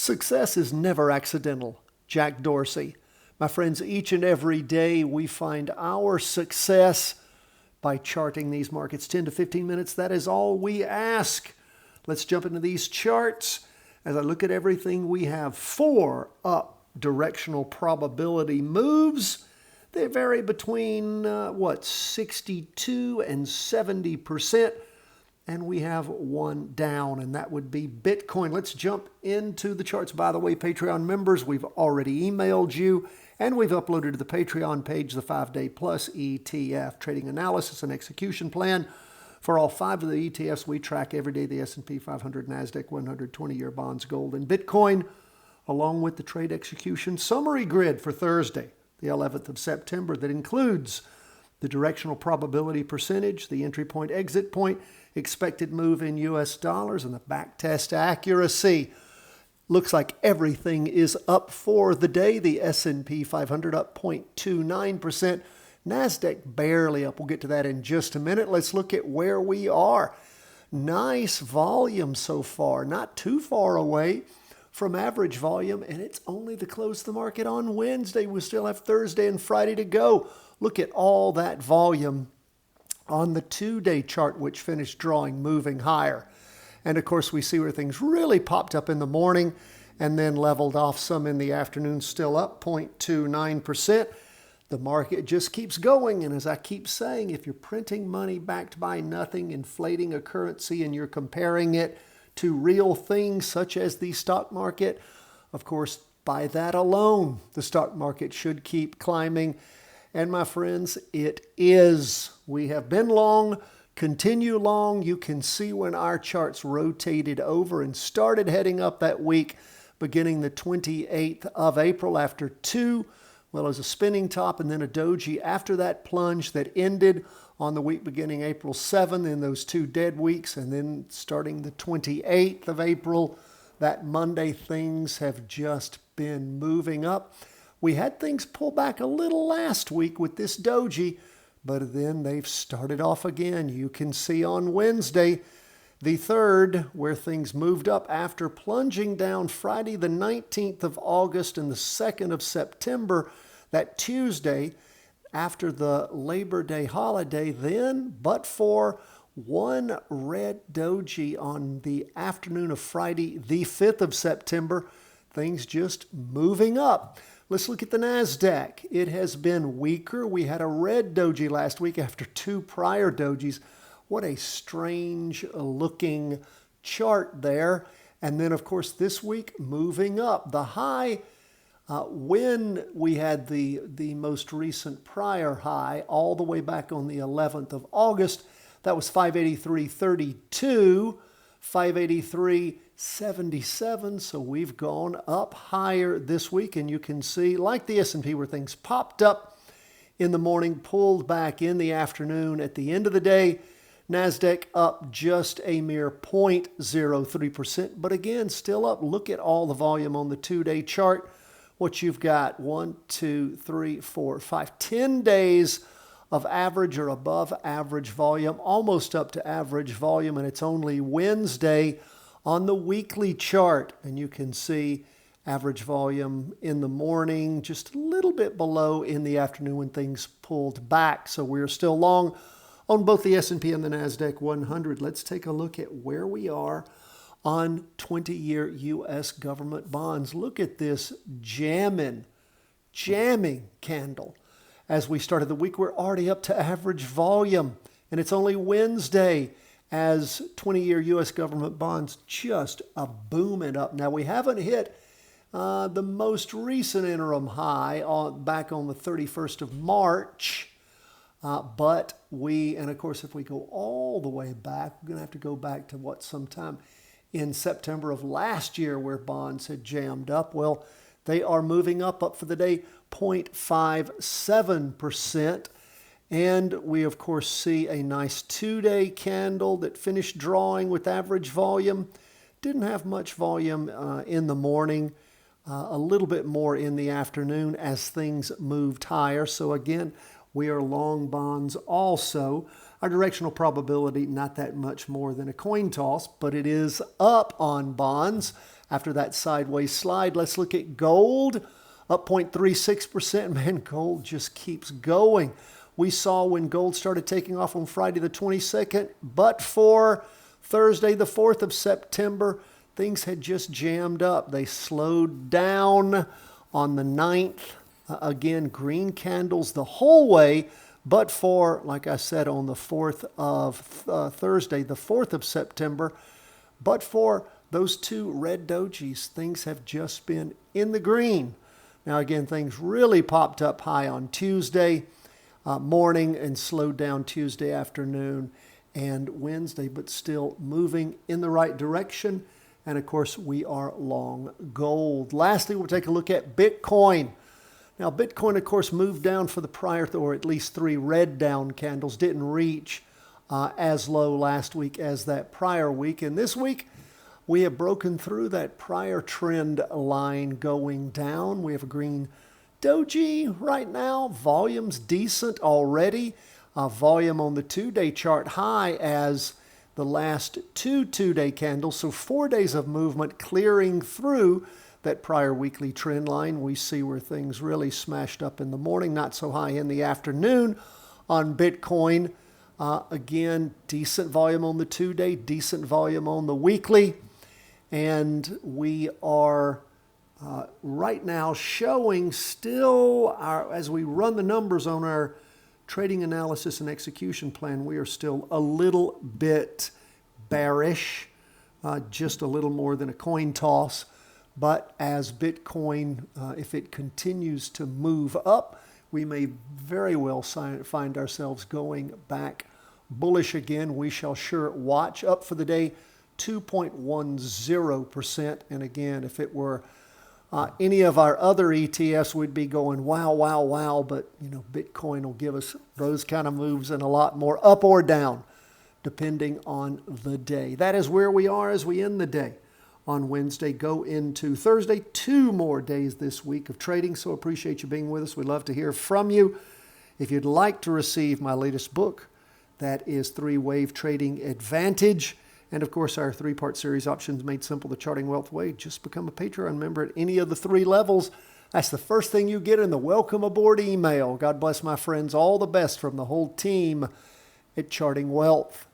Success is never accidental. Jack Dorsey. My friends, each and every day we find our success by charting these markets 10 to 15 minutes. That is all we ask. Let's jump into these charts. As I look at everything, we have 4 up directional probability moves. They vary between 62 and 70%. And we have 1 down, and that would be Bitcoin. Let's jump into the charts. By the way, Patreon members, we've already emailed you, and we've uploaded to the Patreon page the 5-day plus ETF trading analysis and execution plan. For all 5 of the ETFs, we track every day the S&P 500, NASDAQ 100, 20-year bonds, gold, and Bitcoin, along with the trade execution summary grid for Thursday, the 11th of September, that includes the directional probability percentage, the entry point, exit point, expected move in U.S. dollars, and the backtest accuracy. Looks like everything is up for the day. The S&P 500 up 0.29%. NASDAQ barely up. We'll get to that in just a minute. Let's look at where we are. Nice volume so far. Not too far away from average volume, and it's only the close of the market on Wednesday. We still have Thursday and Friday to go. Look at all that volume on the 2-day chart, which finished drawing moving higher. And of course, we see where things really popped up in the morning and then leveled off some in the afternoon, still up 0.29%. The market just keeps going. And as I keep saying, if you're printing money backed by nothing, inflating a currency, and you're comparing it to real things such as the stock market, of course, by that alone, the stock market should keep climbing. And my friends, it is. We have been long, continue long. You can see when our charts rotated over and started heading up that week, beginning the 28th of April after 2, well, as a spinning top and then a doji after that plunge that ended on the week beginning April 7th in those 2 dead weeks. And then starting the 28th of April, that Monday, things have just been moving up. We had things pull back a little last week with this doji, but then they've started off again. You can see on Wednesday, the 3rd, where things moved up after plunging down Friday the 19th of August and the 2nd of September, that Tuesday after the Labor Day holiday then, but for one red doji on the afternoon of Friday the 5th of September, things just moving up. Let's look at the NASDAQ. It has been weaker. We had a red doji last week after 2 prior dojis. What a strange looking chart there. And then, of course, this week moving up. The high, when we had the most recent prior high all the way back on the 11th of August, that was 583.32, 583.77. So we've gone up higher this week, and you can see, like the S&P, where things popped up in the morning, pulled back in the afternoon. At the end of the day, NASDAQ up just a mere 0.03%, but again, still up. Look at all the volume on the 2-day chart. What you've got, 1, 2, 3, 4, 5, 10 days of average or above average volume, almost up to average volume, and it's only Wednesday on the weekly chart. And you can see average volume in the morning, just a little bit below in the afternoon when things pulled back. So we're still long on both the S&P and the NASDAQ 100. Let's take a look at where we are on 20-year U.S. government bonds. Look at this jamming candle. As we started the week, we're already up to average volume, and it's only Wednesday as 20-year U.S. government bonds just booming up. Now, we haven't hit the most recent interim high back on the 31st of March, but and of course, if we go all the way back, we're going to have to go back to sometime in September of last year where bonds had jammed up. Well, they are moving up for the day 0.57%. And we, of course, see a nice 2-day candle that finished drawing with average volume. Didn't have much volume in the morning, a little bit more in the afternoon as things moved higher. So again, we are long bonds also. Our directional probability, not that much more than a coin toss, but it is up on bonds. after that sideways slide. Let's look at gold, up 0.36%. Man, gold just keeps going. We saw when gold started taking off on Friday the 22nd, but for Thursday the 4th of September, things had just jammed up. They slowed down on the 9th. Again, green candles the whole way, but for, like I said, on the 4th of Thursday, the 4th of September, but for those two red dojis, things have just been in the green. Now, again, things really popped up high on Tuesday morning and slowed down Tuesday afternoon and Wednesday, but still moving in the right direction. And of course, we are long gold. Lastly, we'll take a look at Bitcoin. Now, Bitcoin, of course, moved down for the prior, or at least 3 red down candles, didn't reach as low last week as that prior week. And this week, we have broken through that prior trend line going down. We have a green doji right now. Volume's decent already. Volume on the 2-day chart high as the last 2 2-day candles. So 4 days of movement clearing through that prior weekly trend line. We see where things really smashed up in the morning, not so high in the afternoon on Bitcoin. Again, decent volume on the 2-day, decent volume on the weekly. And we are right now showing still, as we run the numbers on our trading analysis and execution plan, we are still a little bit bearish, just a little more than a coin toss. But as Bitcoin, if it continues to move up, we may very well find ourselves going back bullish again. We shall sure watch. Up for the day, 2.10%. And again, if it were any of our other ETFs, we'd be going, wow, wow, wow. But, Bitcoin will give us those kind of moves and a lot more, up or down, depending on the day. That is where we are as we end the day on Wednesday. Go into Thursday. 2 more days this week of trading. So appreciate you being with us. We'd love to hear from you. If you'd like to receive my latest book, that is 3-Wave Trading Advantage. And of course, our 3-part series, Options Made Simple, The Charting Wealth Way. Just become a Patreon member at any of the 3 levels. That's the first thing you get in the welcome aboard email. God bless my friends. All the best from the whole team at Charting Wealth.